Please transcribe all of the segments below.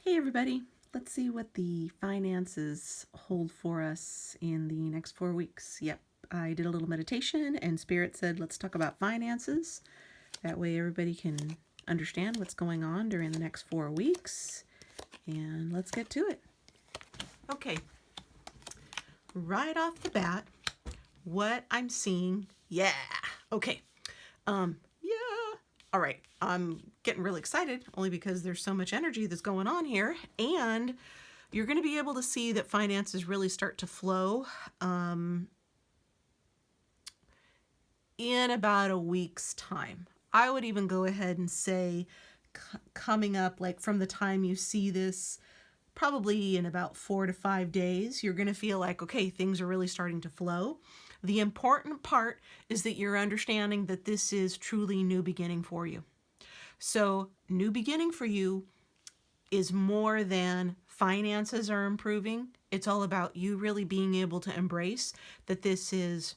Hey everybody, let's see what the finances hold for us in the next 4 weeks. Yep, I did a little meditation and Spirit said let's talk about finances. That way everybody can understand what's going on during the next 4 weeks. And let's get to it. Okay, right off the bat, what I'm seeing, okay, yeah, all right, I'm getting really excited only because there's so much energy that's going on here, and you're going to be able to see that finances really start to flow in about a week's time. I would even go ahead and say coming up, like from the time you see this, probably in about 4 to 5 days, you're going to feel like, okay, things are really starting to flow. The important part is that you're understanding that this is truly new beginning for you. So new beginning for you is more than finances are improving. It's all about you really being able to embrace that this is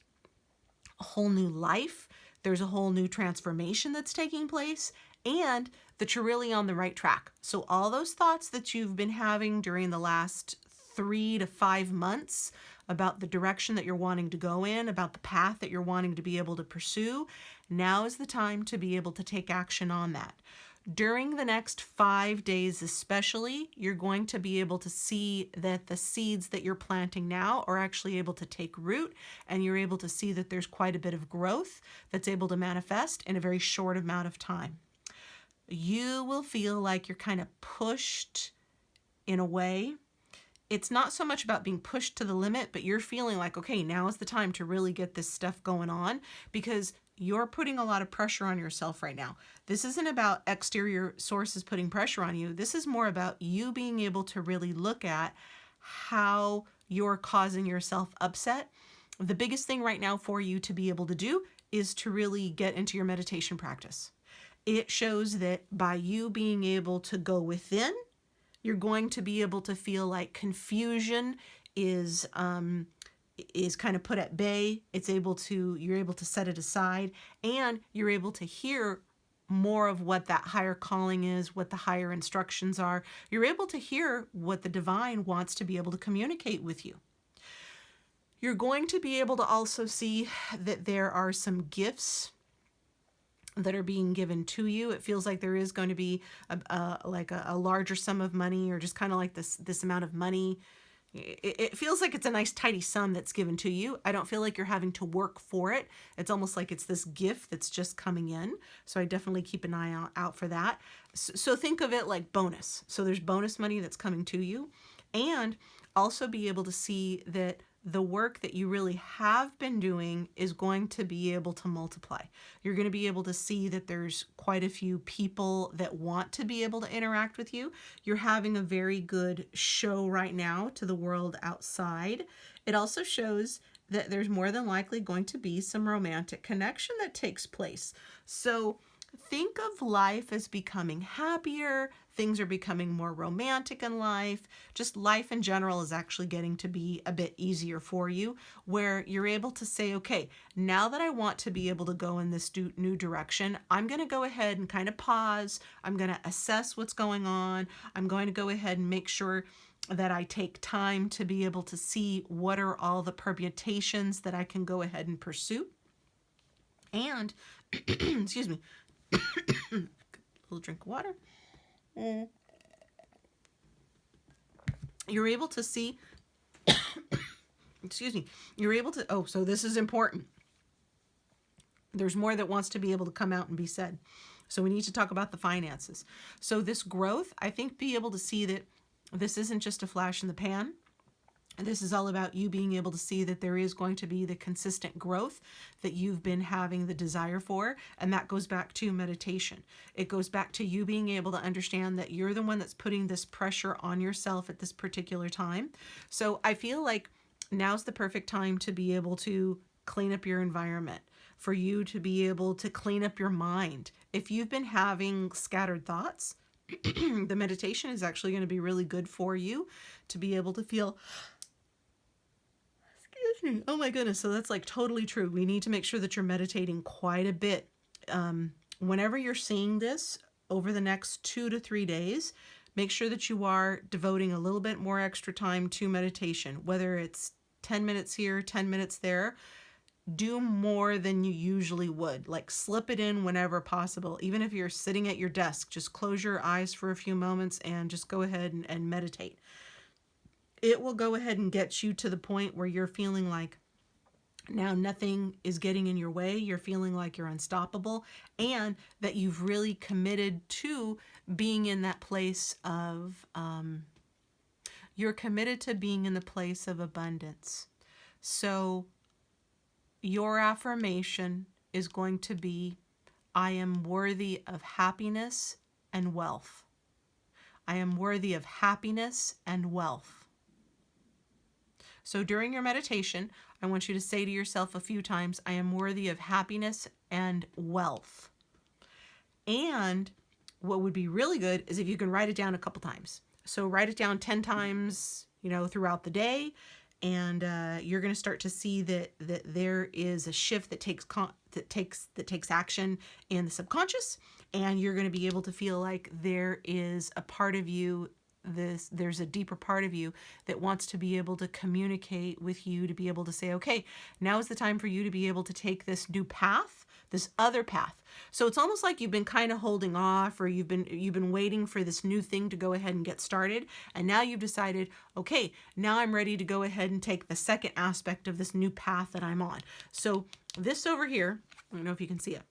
a whole new life. There's a whole new transformation that's taking place, and that you're really on the right track. So all those thoughts that you've been having during the last 3 to 5 months about the direction that you're wanting to go in, about the path that you're wanting to be able to pursue, now is the time to be able to take action on that. During the next 5 days especially, you're going to be able to see that the seeds that you're planting now are actually able to take root, and you're able to see that there's quite a bit of growth that's able to manifest in a very short amount of time. You will feel like you're kind of pushed in a way. It's not so much about being pushed to the limit, but you're feeling like, okay, now is the time to really get this stuff going on, because you're putting a lot of pressure on yourself right now. This isn't about exterior sources putting pressure on you. This is more about you being able to really look at how you're causing yourself upset. The biggest thing right now for you to be able to do is to really get into your meditation practice. It shows that by you being able to go within, you're going to be able to feel like confusion is kind of put at bay. You're able to set it aside, and you're able to hear more of what that higher calling is, what the higher instructions are. You're able to hear what the divine wants to be able to communicate with you. You're going to be able to also see that there are some gifts that are being given to you. It feels like there is going to be a larger sum of money, or just kind of like this amount of money. It feels like it's a nice tidy sum that's given to you. I don't feel like you're having to work for it. It's almost like it's this gift that's just coming in. So I definitely keep an eye out for that. So think of it like bonus. So there's bonus money that's coming to you, and also be able to see that the work that you really have been doing is going to be able to multiply. You're going to be able to see that there's quite a few people that want to be able to interact with you. You're having a very good show right now to the world outside. It also shows that there's more than likely going to be some romantic connection that takes place. So think of life as becoming happier. Things are becoming more romantic in life. Just life in general is actually getting to be a bit easier for you, where you're able to say, okay, now that I want to be able to go in this new direction, I'm going to go ahead and kind of pause. I'm going to assess what's going on. I'm going to go ahead and make sure that I take time to be able to see what are all the permutations that I can go ahead and pursue. And, excuse me, a little drink of water. You're able to see, excuse me, you're able to, so this is important. There's more that wants to be able to come out and be said. So we need to talk about the finances. So this growth, I think, be able to see that this isn't just a flash in the pan. This is all about you being able to see that there is going to be the consistent growth that you've been having the desire for. And that goes back to meditation. It goes back to you being able to understand that you're the one that's putting this pressure on yourself at this particular time. So I feel like now's the perfect time to be able to clean up your environment, for you to be able to clean up your mind. If you've been having scattered thoughts, the meditation is actually going to be really good for you to be able to feel. Oh my goodness. So that's like totally true. We need to make sure that you're meditating quite a bit. Whenever you're seeing this over the next 2 to 3 days, make sure that you are devoting a little bit more extra time to meditation, whether it's 10 minutes here, 10 minutes there. Do more than you usually would. Like slip it in whenever possible. Even if you're sitting at your desk, just close your eyes for a few moments and just go ahead and meditate. It will go ahead and get you to the point where you're feeling like now nothing is getting in your way. You're feeling like you're unstoppable, and that you've really committed to being in that place of, you're committed to being in the place of abundance. So your affirmation is going to be, I am worthy of happiness and wealth. I am worthy of happiness and wealth. So during your meditation, I want you to say to yourself a few times, I am worthy of happiness and wealth. And what would be really good is if you can write it down a couple times. So write it down 10 times, throughout the day. And you're going to start to see that there is a shift that takes action in the subconscious, and you're going to be able to feel like there is a part of you, there's a deeper part of you that wants to be able to communicate with you, to be able to say, okay, now is the time for you to be able to take this new path, this other path. So it's almost like you've been kind of holding off, or you've been waiting for this new thing to go ahead and get started. And now you've decided, okay, now I'm ready to go ahead and take the second aspect of this new path that I'm on. So this over here, I don't know if you can see it,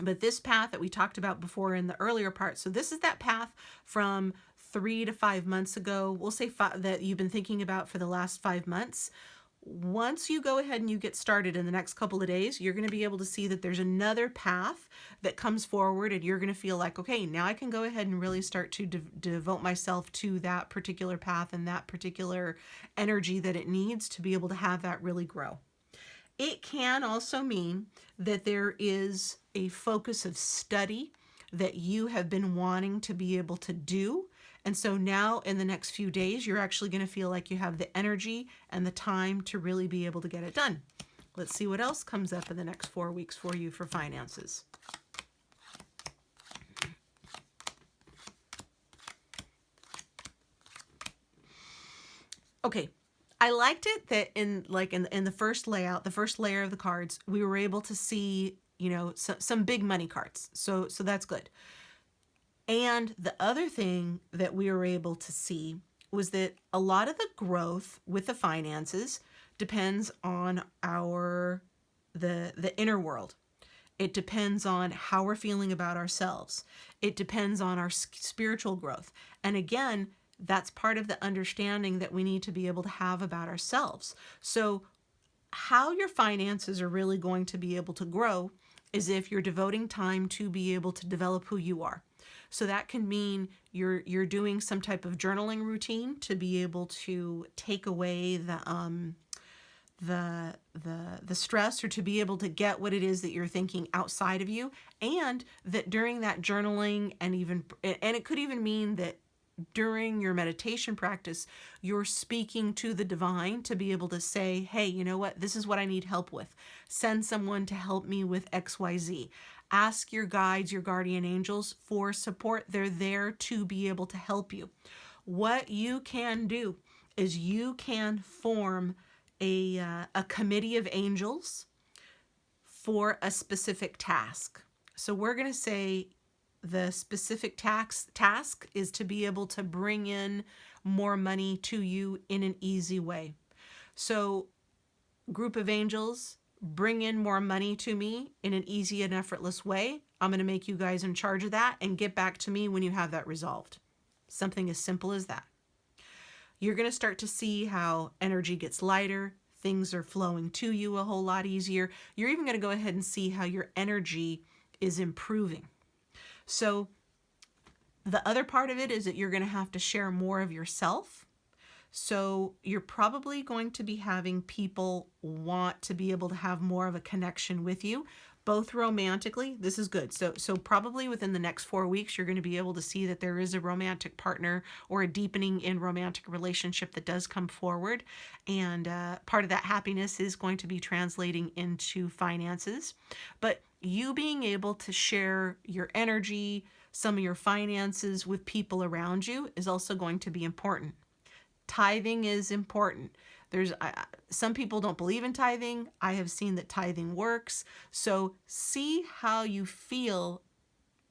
but this path that we talked about before in the earlier part. So this is that path from 3 to 5 months ago. We'll say that you've been thinking about for the last 5 months. Once you go ahead and you get started in the next couple of days, you're going to be able to see that there's another path that comes forward, and you're going to feel like, okay, now I can go ahead and really start to devote myself to that particular path and that particular energy that it needs to be able to have that really grow. It can also mean that there is a focus of study that you have been wanting to be able to do. And so now in the next few days, you're actually going to feel like you have the energy and the time to really be able to get it done. Let's see what else comes up in the next 4 weeks for you for finances. Okay. I liked it that in the first layout, the first layer of the cards, we were able to see, some big money cards. So that's good. And the other thing that we were able to see was that a lot of the growth with the finances depends on the inner world. It depends on how we're feeling about ourselves. It depends on our spiritual growth. And again, that's part of the understanding that we need to be able to have about ourselves. So how your finances are really going to be able to grow is if you're devoting time to be able to develop who you are. So that can mean you're doing some type of journaling routine to be able to take away the stress, or to be able to get what it is that you're thinking outside of you. And that during that journaling, and it could even mean that during your meditation practice, you're speaking to the divine to be able to say, hey, you know what? This is what I need help with. Send someone to help me with XYZ. Ask your guides, your guardian angels for support. They're there to be able to help you. What you can do is you can form a committee of angels for a specific task. So we're going to say the specific task is to be able to bring in more money to you in an easy way. So group of angels, bring in more money to me in an easy and effortless way. I'm going to make you guys in charge of that, and get back to me when you have that resolved. Something as simple as that. You're going to start to see how energy gets lighter. Things are flowing to you a whole lot easier. You're even going to go ahead and see how your energy is improving. So the other part of it is that you're going to have to share more of yourself. So you're probably going to be having people want to be able to have more of a connection with you, both romantically. This is good. So probably within the next 4 weeks, you're going to be able to see that there is a romantic partner or a deepening in romantic relationship that does come forward. And part of that happiness is going to be translating into finances. But you being able to share your energy, some of your finances with people around you is also going to be important. Tithing is important. Some people don't believe in tithing. I have seen that tithing works. So see how you feel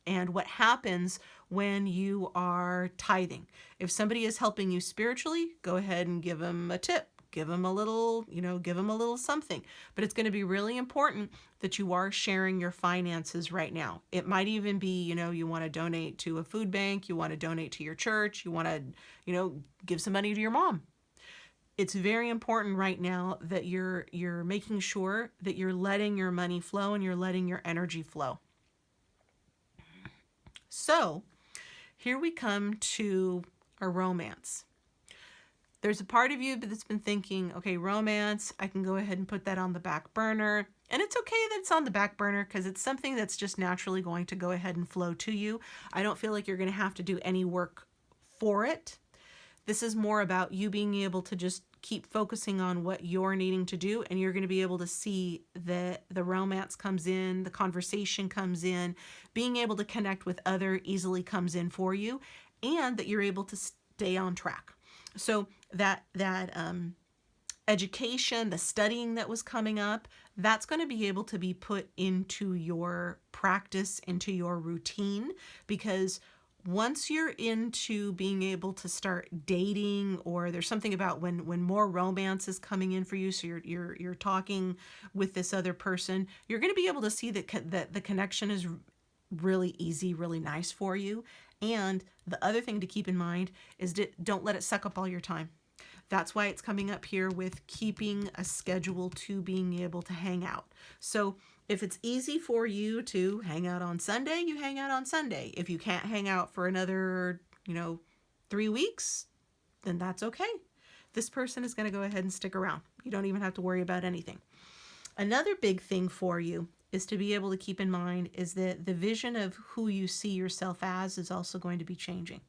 and what happens when you are tithing. If somebody is helping you spiritually, go ahead and give them a tip. Give them a little, give them a little something. But it's going to be really important that you are sharing your finances right now. It might even be, you want to donate to a food bank, you want to donate to your church, you want to, give some money to your mom. It's very important right now that you're making sure that you're letting your money flow and you're letting your energy flow. So, here we come to a romance. There's a part of you that's been thinking, okay, romance, I can go ahead and put that on the back burner. And it's okay that it's on the back burner because it's something that's just naturally going to go ahead and flow to you. I don't feel like you're going to have to do any work for it. This is more about you being able to just keep focusing on what you're needing to do, and you're going to be able to see that the romance comes in, the conversation comes in, being able to connect with other easily comes in for you, and that you're able to stay on track. So that education, the studying that was coming up, that's going to be able to be put into your practice, into your routine, because once you're into being able to start dating, or there's something about when more romance is coming in for you, so you're talking with this other person, you're going to be able to see that the connection is really easy, really nice for you. And the other thing to keep in mind is don't let it suck up all your time. That's why it's coming up here with keeping a schedule to being able to hang out. So if it's easy for you to hang out on Sunday, you hang out on Sunday. If you can't hang out for another, 3 weeks, then that's okay. This person is going to go ahead and stick around. You don't even have to worry about anything. Another big thing for you is to be able to keep in mind is that the vision of who you see yourself as is also going to be changing.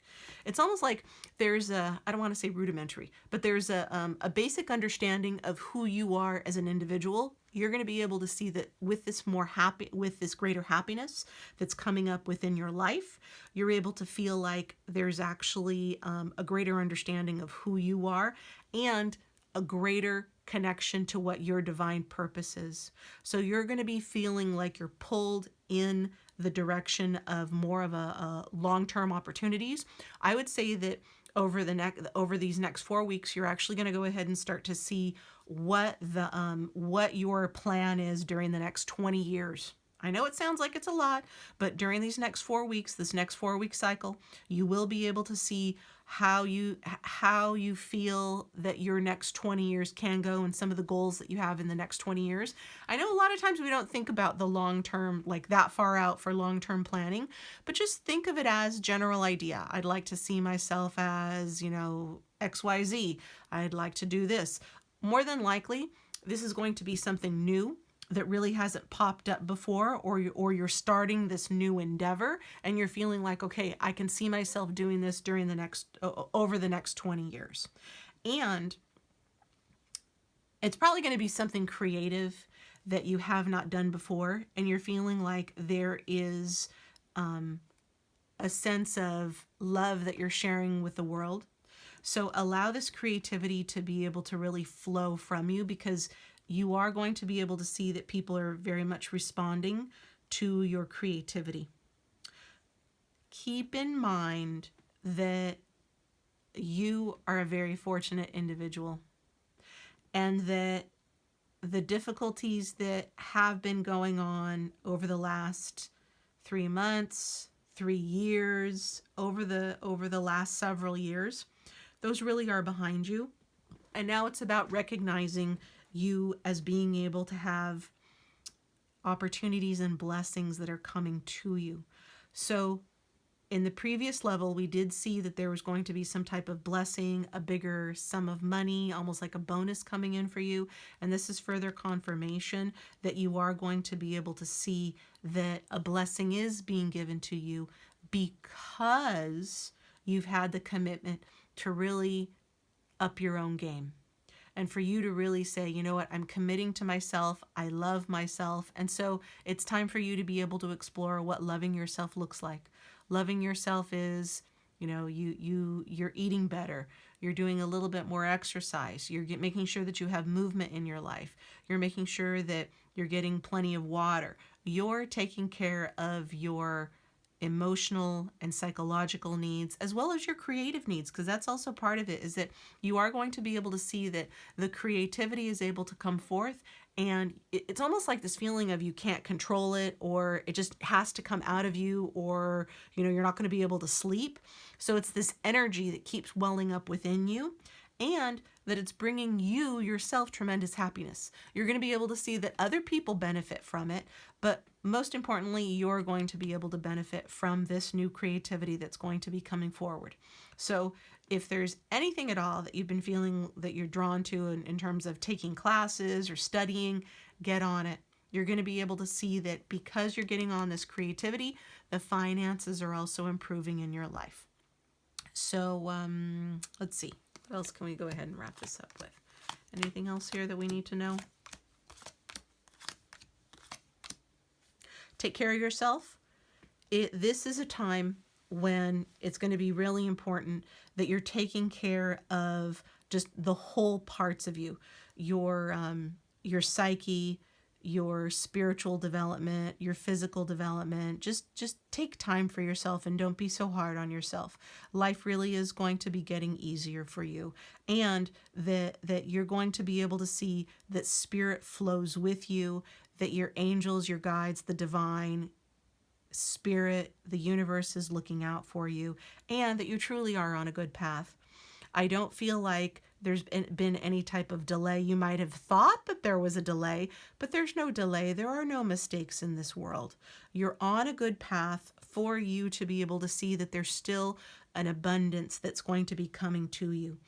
It's almost like there's I don't want to say rudimentary, but there's a basic understanding of who you are as an individual. You're going to be able to see that with this greater happiness that's coming up within your life, you're able to feel like there's actually a greater understanding of who you are and a greater connection to what your divine purpose is. So you're going to be feeling like you're pulled in the direction of more of a long-term opportunities. I would say that over these next 4 weeks, you're actually going to go ahead and start to see what your plan is during the next 20 years. I know it sounds like it's a lot, but during these next 4 weeks, this next 4-week cycle, you will be able to see how you feel that your next 20 years can go and some of the goals that you have in the next 20 years. I know a lot of times we don't think about the long term, like that far out for long-term planning, but just think of it as general idea. I'd like to see myself as, XYZ. I'd like to do this. More than likely, this is going to be something new that really hasn't popped up before, or you're starting this new endeavor and you're feeling like, okay, I can see myself doing this over the next 20 years. And it's probably going to be something creative that you have not done before, and you're feeling like there is a sense of love that you're sharing with the world. So allow this creativity to be able to really flow from you, because you are going to be able to see that people are very much responding to your creativity. Keep in mind that you are a very fortunate individual, and that the difficulties that have been going on over the last 3 months, 3 years, over the last several years, those really are behind you. And now it's about recognizing you as being able to have opportunities and blessings that are coming to you. So in the previous level, we did see that there was going to be some type of blessing, a bigger sum of money, almost like a bonus coming in for you. And this is further confirmation that you are going to be able to see that a blessing is being given to you because you've had the commitment to really up your own game. And for you to really say, you know what, I'm committing to myself, I love myself. And so it's time for you to be able to explore what loving yourself looks like. Loving yourself is, you're eating better. You're doing a little bit more exercise. You're making sure that you have movement in your life. You're making sure that you're getting plenty of water. You're taking care of your emotional and psychological needs as well as your creative needs, because that's also part of it, is that you are going to be able to see that the creativity is able to come forth, and it's almost like this feeling of you can't control it, or it just has to come out of you, or you're not going to be able to sleep. So it's this energy that keeps welling up within you, and that it's bringing you yourself tremendous happiness. You're going to be able to see that other people benefit from it, but most importantly, you're going to be able to benefit from this new creativity that's going to be coming forward. So if there's anything at all that you've been feeling that you're drawn to in terms of taking classes or studying, get on it. You're going to be able to see that because you're getting on this creativity, the finances are also improving in your life. So let's see. What else can we go ahead and wrap this up with? Anything else here that we need to know? Take care of yourself. This is a time when it's going to be really important that you're taking care of just the whole parts of you, your psyche, your spiritual development, your physical development. Just take time for yourself and don't be so hard on yourself. Life really is going to be getting easier for you, and that you're going to be able to see that spirit flows with you, that your angels, your guides, the divine spirit, the universe is looking out for you, and that you truly are on a good path. I don't feel like there's been any type of delay. You might have thought that there was a delay, but there's no delay. There are no mistakes in this world. You're on a good path for you to be able to see that there's still an abundance that's going to be coming to you.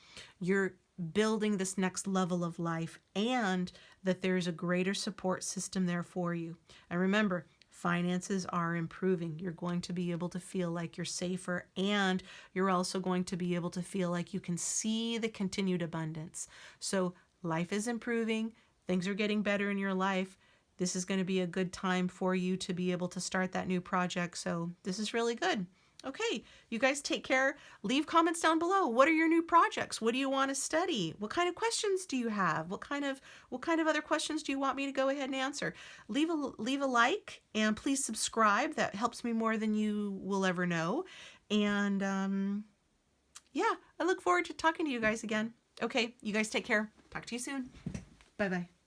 You're building this next level of life, and that there's a greater support system there for you. And remember, finances are improving. You're going to be able to feel like you're safer, and you're also going to be able to feel like you can see the continued abundance. So life is improving. Things are getting better in your life. This is going to be a good time for you to be able to start that new project. So this is really good. Okay, you guys take care. Leave comments down below. What are your new projects? What do you want to study? What kind of questions do you have? What kind of other questions do you want me to go ahead and answer? Leave a like, and please subscribe. That helps me more than you will ever know. And yeah, I look forward to talking to you guys again. Okay, you guys take care. Talk to you soon. Bye-bye.